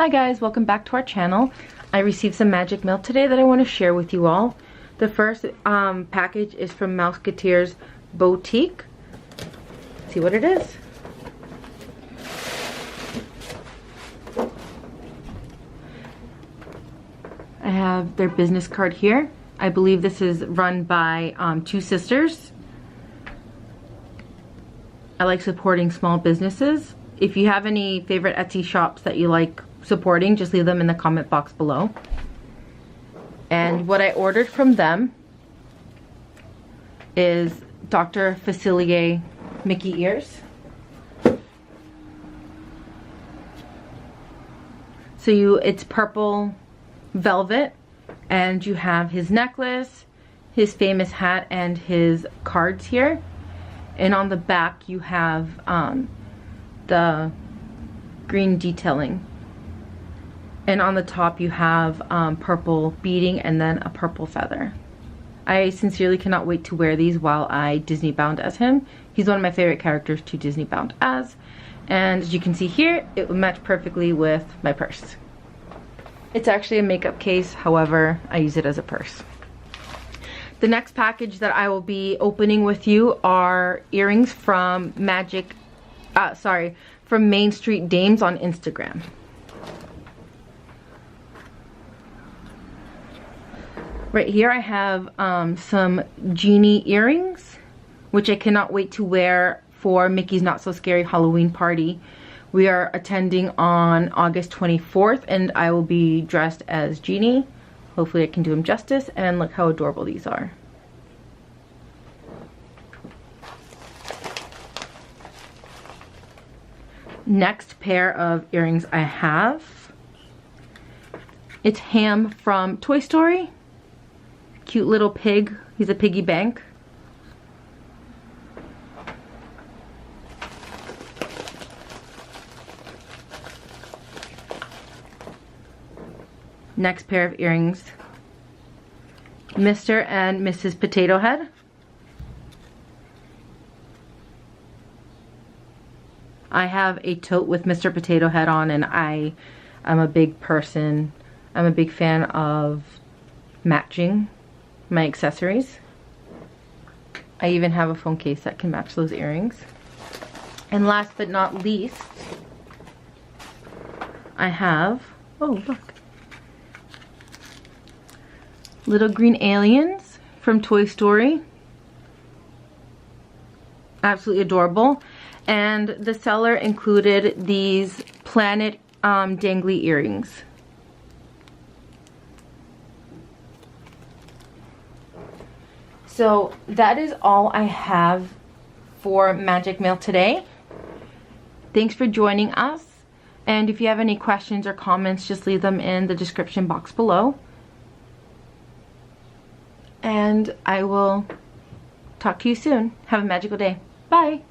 Hi guys, welcome back to our channel. I received some magic mail today that I want to share with you all. The first package is from MouseketEars Bowtique. Let's see what it is. I have their business card here. I believe this is run by two sisters. I like supporting small businesses. If you have any favorite Etsy shops that you like supporting, just leave them in the comment box below. And what I ordered from them is Dr. Facilier Mickey ears. So it's purple velvet, and you have his necklace, his famous hat, and his cards here. And on the back you have the green detailing. And on the top you have purple beading and then a purple feather. I sincerely cannot wait to wear these while I Disney bound as him. He's one of my favorite characters to Disney bound as. And as you can see here, it would match perfectly with my purse. It's actually a makeup case, however, I use it as a purse. The next package that I will be opening with you are earrings from from Mainstreet Dames on Instagram. Right here I have some genie earrings, which I cannot wait to wear for Mickey's Not So Scary Halloween party. We are attending on August 24th and I will be dressed as Genie. Hopefully I can do him justice, and look how adorable these are. Next pair of earrings I have, it's Ham from Toy Story. Cute little pig, he's a piggy bank. Next pair of earrings, Mr. and Mrs. Potato Head. I have a tote with Mr. Potato Head on, and I'm a big person. I'm a big fan of matching my accessories. I even have a phone case that can match those earrings. And last but not least, I have, oh look, little green aliens from Toy Story. Absolutely adorable. And the seller included these planet dangly earrings. So that is all I have for Magic Mail today. Thanks for joining us. And if you have any questions or comments, just leave them in the description box below. And I will talk to you soon. Have a magical day. Bye.